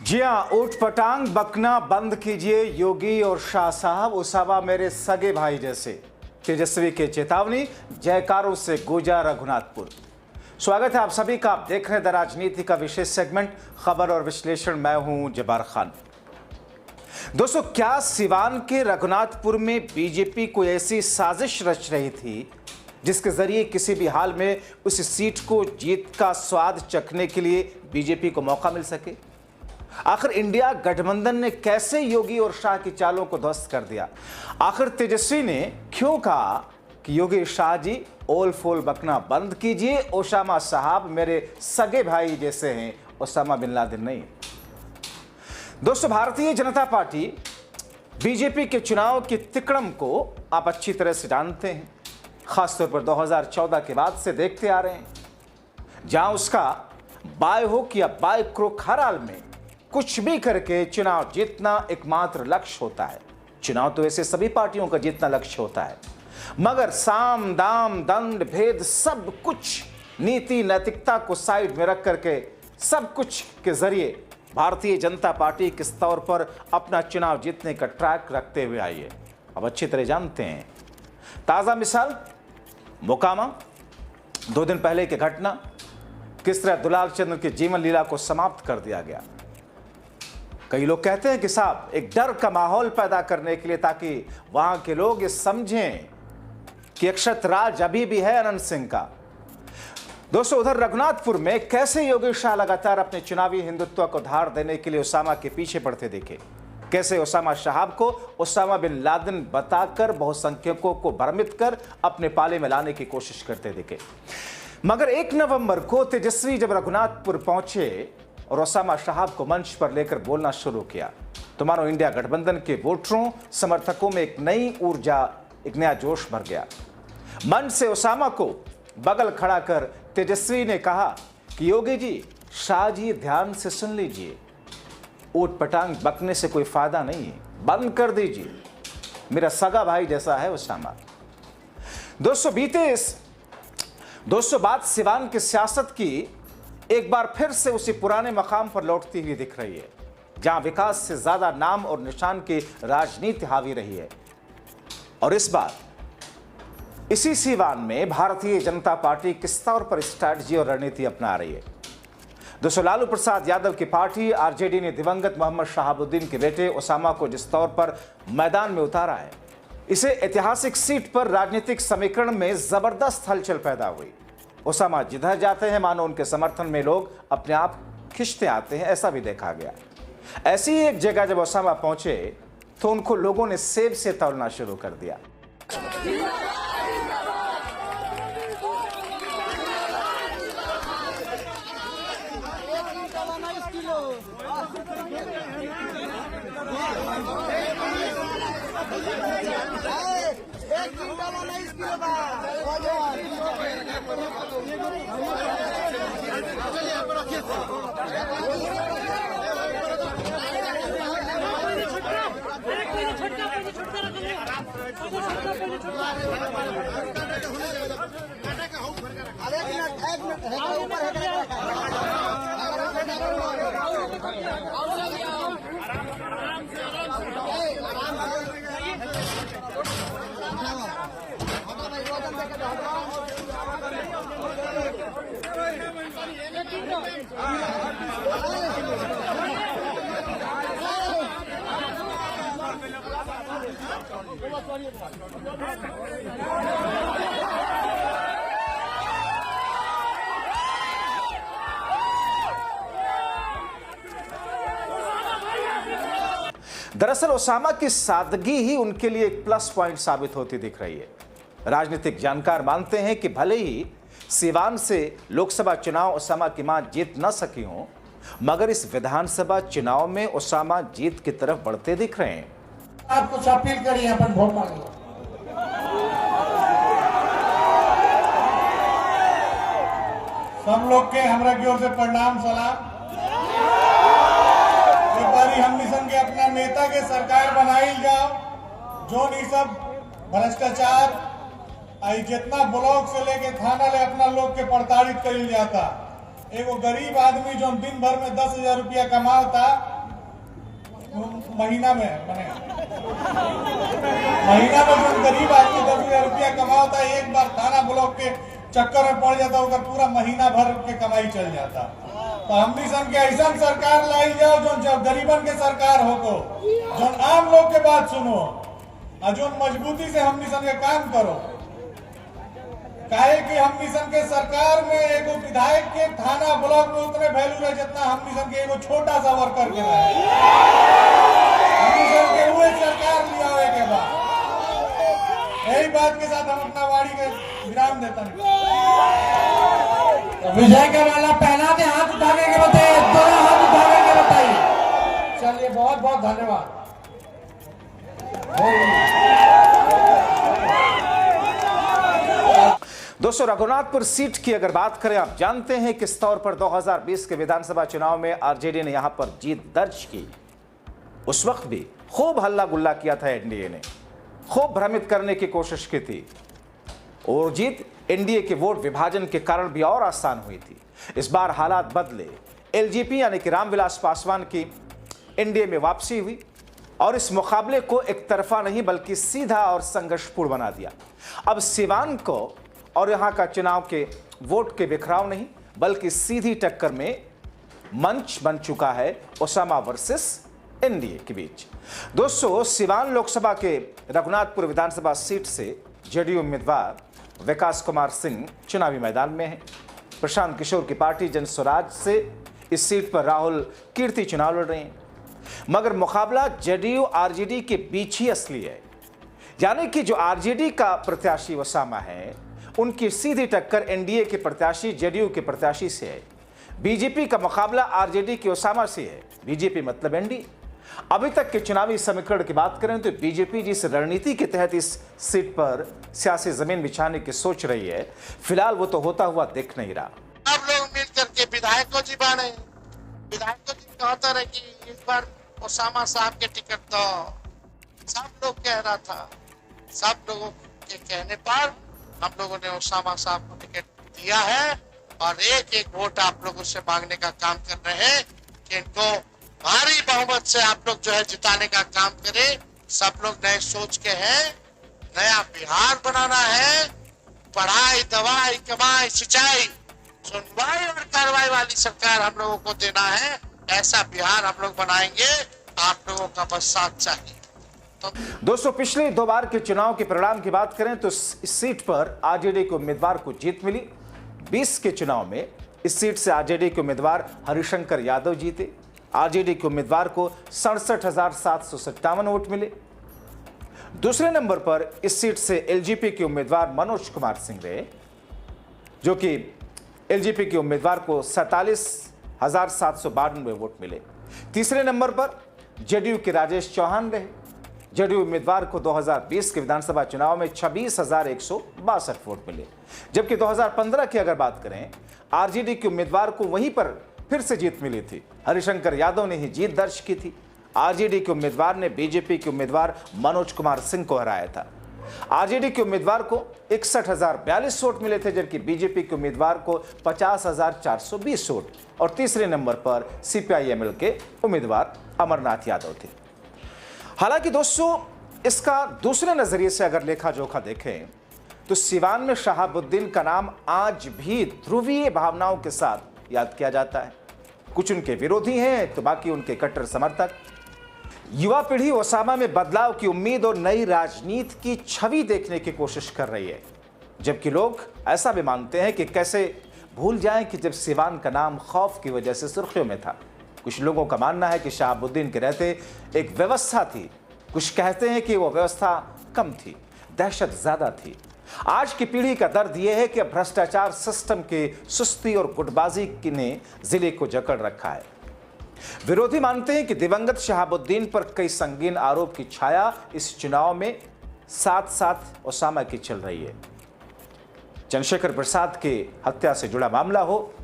जी हाँ, ऊट पटांग बकना बंद कीजिए योगी और शाह साहब। ओसामा मेरे सगे भाई जैसे, तेजस्वी के चेतावनी, जयकारों से गूंजा रघुनाथपुर। स्वागत है आप सभी का। आप देख रहे हैं द राजनीति का विशेष सेगमेंट खबर और विश्लेषण। मैं हूं जब्बार खान। दोस्तों, क्या सिवान के रघुनाथपुर में बीजेपी कोई ऐसी साजिश रच रही थी जिसके जरिए किसी भी हाल में उस सीट को जीत का स्वाद चखने के लिए बीजेपी को मौका मिल सके? आखिर इंडिया गठबंधन ने कैसे योगी और शाह की चालों को ध्वस्त कर दिया? आखिर तेजस्वी ने क्यों कहा कि योगी शाह जी ओल फोल बकना बंद कीजिए, ओसामा साहब मेरे सगे भाई जैसे हैं, ओसामा बिन लादेन नहीं? दोस्तों, भारतीय जनता पार्टी बीजेपी के चुनाव की तिकड़म को आप अच्छी तरह से जानते हैं। खासतौर पर 2014 के बाद से देखते आ रहे हैं, जहां उसका बाय हुक या बाय क्रोक हर हाल में कुछ भी करके चुनाव जीतना एकमात्र लक्ष्य होता है। चुनाव तो ऐसे सभी पार्टियों का जीतना लक्ष्य होता है, मगर साम दाम दंड भेद सब कुछ, नीति नैतिकता को साइड में रख करके सब कुछ के जरिए भारतीय जनता पार्टी किस तौर पर अपना चुनाव जीतने का ट्रैक रखते हुए आई है, अब अच्छी तरह जानते हैं। ताज़ा मिसाल मोकामा, 2 दिन पहले की घटना, किस तरह दुलाल चंद्र की जीवन लीला को समाप्त कर दिया गया। कई लोग कहते हैं कि साहब एक डर का माहौल पैदा करने के लिए, ताकि वहां के लोग ये समझें कि अक्षत राज अभी भी है अनंत सिंह का। दोस्तों, उधर रघुनाथपुर में कैसे योगी शाह लगातार अपने चुनावी हिंदुत्व को धार देने के लिए ओसामा के पीछे पड़ते दिखे, कैसे ओसामा साहब को ओसामा बिन लादेन बताकर बहुसंख्यकों को भ्रमित कर अपने पाले में लाने की कोशिश करते दिखे। मगर 1 नवंबर को तेजस्वी जब रघुनाथपुर पहुंचे और ओसामा साहब को मंच पर लेकर बोलना शुरू किया, तो मानो इंडिया गठबंधन के वोटरों समर्थकों में एक नई ऊर्जा, एक नया जोश भर गया। मंच से ओसामा को बगल खड़ा कर तेजस्वी ने कहा कि योगी जी, शाह जी ध्यान से सुन लीजिए, ऊट पटांग बकने से कोई फायदा नहीं है, बंद कर दीजिए, मेरा सगा भाई जैसा है ओसामा। दोस्तों, बात सिवान की सियासत की एक बार फिर से उसी पुराने मकाम पर लौटती हुई दिख रही है, जहां विकास से ज्यादा नाम और निशान की राजनीति हावी रही है। और इस बार इसी सिवान में भारतीय जनता पार्टी किस तौर पर स्ट्रैटेजी और रणनीति अपना रही है। दोस्तों, लालू प्रसाद यादव की पार्टी आरजेडी ने दिवंगत मोहम्मद शहाबुद्दीन के बेटे ओसामा को जिस तौर पर मैदान में उतारा है, इसे ऐतिहासिक सीट पर राजनीतिक समीकरण में जबरदस्त हलचल पैदा हुई। ओसामा जिधर जाते हैं मानो उनके समर्थन में लोग अपने आप खिंचते आते हैं, ऐसा भी देखा गया। ऐसी ही एक जगह जब ओसामा पहुंचे तो उनको लोगों ने सेब से तौलना शुरू कर दिया। दरअसल ओसामा की सादगी ही उनके लिए एक प्लस पॉइंट साबित होती दिख रही है। राजनीतिक जानकार मानते हैं कि भले ही सिवान से लोकसभा चुनाव ओसामा की मां जीत न सकी हो, मगर इस विधानसभा चुनाव में ओसामा जीत की तरफ बढ़ते दिख रहे हैं। आप कुछ अपील करिए, अपन वोट मांगे। सब लोग के हमरा की ओर से प्रणाम सलाम। एक बारी हम मिशन के अपना नेता के सरकार बनाई जाओ, जो नहीं सब भ्रष्टाचार आई जितना ब्लॉक से लेके थाना ले अपना लोग के प्रताड़ित करी जाता। एगो गरीब आदमी जो दिन भर में 10,000 रुपया कमाता, महीना में बने। महीना में जो गरीब आदमी 10,000 रुपया कमाता है, एक बार थाना ब्लॉक के चक्कर में पड़ जाता होगा, पूरा महीना भर के कमाई चल जाता। तो हमनी सन के ऐसा सरकार लाई जाओ जो गरीबन के सरकार हो को, जो आम लोग के बात सुनो और जो मजबूती से हमनी सन के काम करो। काहे कि हमनी सन के सरकार में एगो विधायक के थाना ब्लॉक में उतने वैल्यू रहे जितना हमनी सन के एगो छोटा सा वर्कर के रहे। हमनी सन के वो सरकार लिया हुए के बाद यही बात के साथ हम अपना वाणी के विराम देता हूँ। विजय का माला पहना दे, हाथ उठाने के बताइए, दोनों हाथ उठाने के बताइए। चलिए, बहुत बहुत धन्यवाद। दोस्तों, रघुनाथपुर सीट की अगर बात करें, आप जानते हैं किस तौर पर 2020 के विधानसभा चुनाव में आरजेडी ने यहां पर जीत दर्ज की। उस वक्त भी खूब हल्ला गुल्ला किया था एनडीए ने, खूब भ्रमित करने की कोशिश की थी और जीत एनडीए के वोट विभाजन के कारण भी और आसान हुई थी। इस बार हालात बदले, एलजेपी यानी कि रामविलास पासवान की एनडीए में वापसी हुई और इस मुकाबले को एक तरफा नहीं बल्कि सीधा और संघर्षपूर्ण बना दिया। अब सिवान को और यहां का चुनाव के वोट के बिखराव नहीं बल्कि सीधी टक्कर में मंच बन चुका है ओसामा वर्सेस एनडीए के बीच। दोस्तों, सिवान लोकसभा के रघुनाथपुर विधानसभा सीट से जेडीयू उम्मीदवार विकास कुमार सिंह चुनावी मैदान में हैं। प्रशांत किशोर की पार्टी जन स्वराज से इस सीट पर राहुल कीर्ति चुनाव लड़ रहे हैं, मगर मुकाबला जेडीयू आरजेडी के बीच ही असली है। यानी कि जो आरजेडी का प्रत्याशी ओसामा है, उनकी सीधी टक्कर एनडीए के प्रत्याशी जेडीयू के प्रत्याशी से है। बीजेपी का मुकाबला आरजेडी के ओसामा से है। बीजेपी मतलब एनडीए। अभी तक के चुनावी समीकरण की बात करें तो बीजेपी जिस रणनीति के तहत इस सीट पर सियासी जमीन बिछाने की सोच रही है, फिलहाल वो तो होता हुआ दिख नहीं रहा। आप लोग मिल करके विधायक को जिताने, विधायक को कहता रहे कि इस बार ओसामा साहब के टिकट तो सब लोग कह रहा था। सब लोगों के कहने पर हम लोगों ने ओसामा साहब को टिकट दिया है और एक एक वोट आप लोगों से मांगने का काम कर रहे हैं कि इनको भारी बहुमत से आप लोग जो है जिताने का काम करें। सब लोग नए सोच के हैं, नया बिहार बनाना है। पढ़ाई, दवाई, कमाई, सिंचाई, सुनवाई और कार्रवाई वाली सरकार हम लोगों को देना है। ऐसा बिहार हम लोग बनाएंगे, आप लोगों का बस साथ चाहिए। दोस्तों, पिछले 2 बार के चुनाव के परिणाम की बात करें तो इस सीट पर आरजेडी के उम्मीदवार को जीत मिली। 20 के चुनाव में इस सीट से आरजेडी के उम्मीदवार हरिशंकर यादव जीते। आरजेडी के उम्मीदवार को 67,757 वोट मिले। दूसरे नंबर पर इस सीट से एलजेपी के उम्मीदवार मनोज कुमार सिंह रहे, जो कि एलजेपी के उम्मीदवार को 47,792 वोट मिले। तीसरे नंबर पर जेडीयू के राजेश चौहान रहे। जेडीयू उम्मीदवार को 2020 के विधानसभा चुनाव में 26,162 वोट मिले। जबकि 2015 की अगर बात करें, आरजेडी के उम्मीदवार को वहीं पर फिर से जीत मिली थी। हरिशंकर यादव ने ही जीत दर्ज की थी। आरजेडी के उम्मीदवार ने बीजेपी के उम्मीदवार मनोज कुमार सिंह को हराया था। आरजेडी के उम्मीदवार को 61,042 वोट मिले थे, जबकि बीजेपी के उम्मीदवार को 50,420 वोट और तीसरे नंबर पर सीपीआईएमएल के उम्मीदवार अमरनाथ यादव थे। हालांकि दोस्तों, इसका दूसरे नजरिए से अगर लेखा जोखा देखें तो सिवान में शहाबुद्दीन का नाम आज भी ध्रुवीय भावनाओं के साथ याद किया जाता है। कुछ उनके विरोधी हैं तो बाकी उनके कट्टर समर्थक। युवा पीढ़ी ओसामा में बदलाव की उम्मीद और नई राजनीति की छवि देखने की कोशिश कर रही है, जबकि लोग ऐसा भी मानते हैं कि कैसे भूल जाएं कि जब सिवान का नाम खौफ की वजह से सुर्खियों में था। कुछ लोगों का मानना है कि शहाबुद्दीन के रहते एक व्यवस्था थी, कुछ कहते हैं कि वो व्यवस्था कम थी, दहशत ज्यादा थी। आज की पीढ़ी का दर्द यह है कि भ्रष्टाचार सिस्टम के सुस्ती और गुटबाजी ने जिले को जकड़ रखा है। विरोधी मानते हैं कि दिवंगत शहाबुद्दीन पर कई संगीन आरोप की छाया इस चुनाव में साथ साथ ओसामा की चल रही है। चंद्रशेखर प्रसाद के हत्या से जुड़ा मामला हो,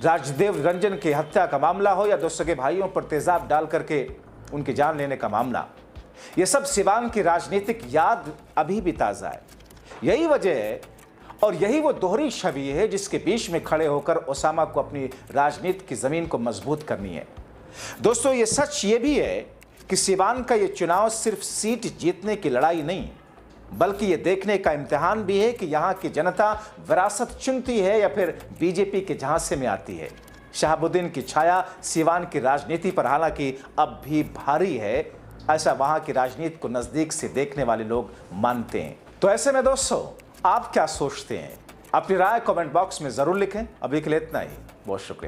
राजदेव रंजन की हत्या का मामला हो या 2 सगे भाइयों पर तेजाब डाल करके उनकी जान लेने का मामला, यह सब सिवान की राजनीतिक याद अभी भी ताजा है। यही वजह है और यही वो दोहरी छवि है जिसके बीच में खड़े होकर ओसामा को अपनी राजनीति की जमीन को मजबूत करनी है। दोस्तों, ये सच ये भी है कि सीवान का ये चुनाव सिर्फ सीट जीतने की लड़ाई नहीं, बल्कि ये देखने का इम्तिहान भी है कि यहाँ की जनता विरासत चुनती है या फिर बीजेपी के झांसे में आती है। शहाबुद्दीन की छाया सीवान की राजनीति पर हालांकि अब भी भारी है, ऐसा वहां की राजनीति को नजदीक से देखने वाले लोग मानते हैं। तो ऐसे में दोस्तों, आप क्या सोचते हैं? अपनी राय कमेंट बॉक्स में जरूर लिखें। अभी के लिए इतना ही, बहुत शुक्रिया।